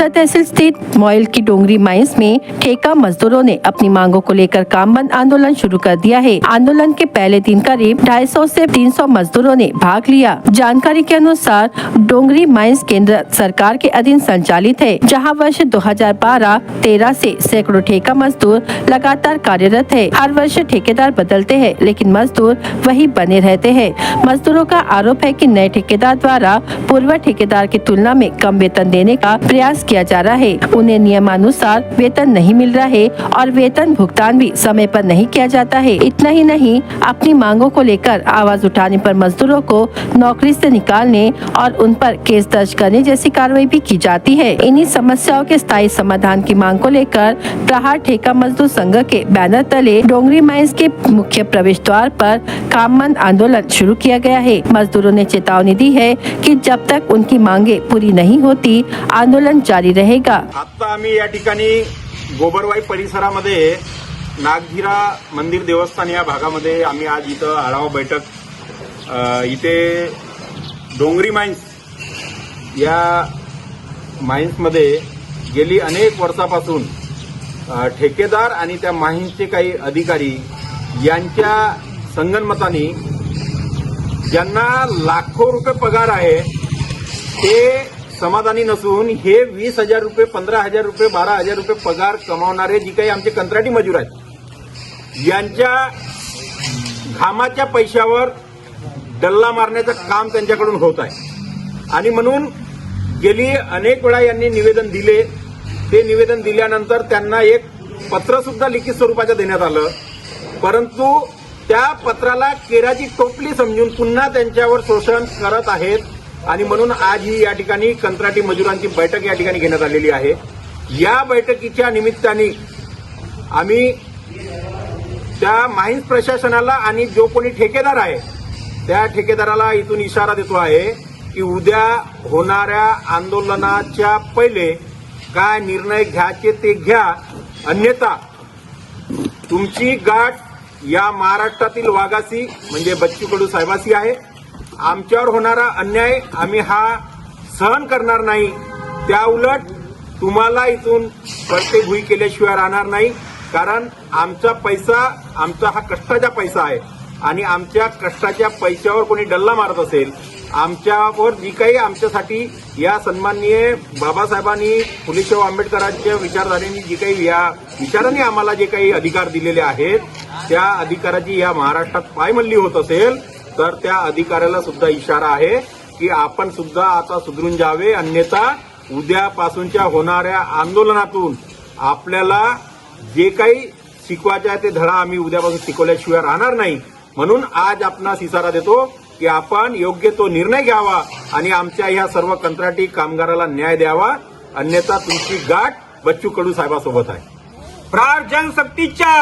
बस्तर तहसील स्थित मोइल की डोंगरी माइंस में ठेका मजदूरों ने अपनी मांगों को लेकर काम बंद आंदोलन शुरू कर दिया है। आंदोलन के पहले दिन करीब 250 से 300 मजदूरों ने भाग लिया। जानकारी के अनुसार डोंगरी माइंस केंद्र सरकार के अधीन संचालित है, जहां वर्ष 2012-13 से सैकड़ों ठेका मजदूर लगातार कार्यरत है। हर वर्ष ठेकेदार बदलते हैं, लेकिन मजदूर वही बने रहते हैं। मजदूरों का आरोप है कि नए ठेकेदार द्वारा पूर्व ठेकेदार की तुलना में कम वेतन देने का प्रयास किया जा रहा है। उन्हें नियमानुसार वेतन नहीं मिल रहा है और वेतन भुगतान भी समय पर नहीं किया जाता है। इतना ही नहीं, अपनी मांगों को लेकर आवाज उठाने पर मजदूरों को नौकरी से निकालने और उन पर केस दर्ज करने जैसी कार्रवाई भी की जाती है। इन्हीं समस्याओं के स्थायी समाधान की मांग को लेकर प्रहार ठेका मजदूर संघ के बैनर तले डोंगरी माइंस के मुख्य प्रवेश द्वार पर काम बंद आंदोलन शुरू किया गया है। मजदूरों ने चेतावनी दी है कि जब तक उनकी मांगे पूरी नहीं होती आंदोलन जारी रहेगा। आता आम्ही या ठिकाणी गोबरवाई परिसरामध्ये नागधीरा मंदिर देवस्थान या भागामध्ये आम्ही आज इथं आढावा बैठक इथे डोंगरी माइन्स या माइन्समध्ये गेली अनेक वर्षापासून ठेकेदार आणि त्या माइन्सचे काही अधिकारी यांच्या संगनमताने ज्यांना लाखो रुपये पगार आहे ते समाधानी नसून हे 20,000 रुपये, 15,000 रुपये, 12,000 रुपये पगार कमावणारे जी काही आमचे कंत्राटी मजूर आहेत यांच्या घामाच्या पैशावर डल्ला मारण्याचं काम त्यांच्याकडून होत आहे। आणि म्हणून गेली अनेक वेळा यांनी निवेदन दिले। ते निवेदन दिल्यानंतर त्यांना एक पत्र सुद्धा लिखित स्वरूपाचं देण्यात आलं, परंतु त्या पत्राला केराची टोपली समजून पुन्हा त्यांच्यावर शोषण करत आहेत। आणि म्हणून आज ही या ठिकाणी कंत्राटी मजुरांची बैठक या ठिकाणी घेण्यात आलेली आहे। या बैठकीच्या निमित्ताने आम्ही त्या माइन्स प्रशासनाला आणि जो कोणी ठेकेदार आहे त्या ठेकेदाराला इथून इशारा देतो आहे की उद्या होणाऱ्या आंदोलनाच्या पहिले काय निर्णय घ्यायचे ते घ्या, अन्यथा तुमची गाठ या महाराष्ट्रातील वाघाशी म्हणजे बच्चू कडू साहेबाशी आहे। आमच्यावर होणारा अन्याय आम्ही हा सहन करणार नाही, त्याउलट तुम्हाला इथून पडते भुई केल्याशिवाय राहणार नाही। कारण आमचा पैसा आमचा हा कष्टाचा पैसा आहे आणि आमच्या कष्टाच्या पैशावर कोणी डल्ला मारत असेल, आमच्यावर जी काही आमच्यासाठी या सन्माननीय बाबासाहेबांनी फुलेशाह आंबेडकरांच्या विचारधारेने जी काही या विचारांनी आम्हाला जे काही अधिकार दिलेले आहेत त्या अधिकाराची या महाराष्ट्रात पायमल्ली होत असेल तर त्या अधिकाऱ्याला सुद्धा इशारा आहे की आपण सुद्धा आता सुधरून जावे, अन्यथा उद्यापासूनच्या होणाऱ्या आंदोलनातून आपल्याला जे काही शिकवायचे आहे ते धडा आम्ही उद्यापासून शिकवल्याशिवाय राहणार नाही। म्हणून आज आपणास इशारा देतो की आपण योग्य तो निर्णय घ्यावा आणि आमच्या ह्या सर्व कंत्राटी कामगाराला न्याय द्यावा, अन्यथा तुमची गाठ बच्चू कडू साहेबासोबत आहे। प्रहार जनशक्तीच्या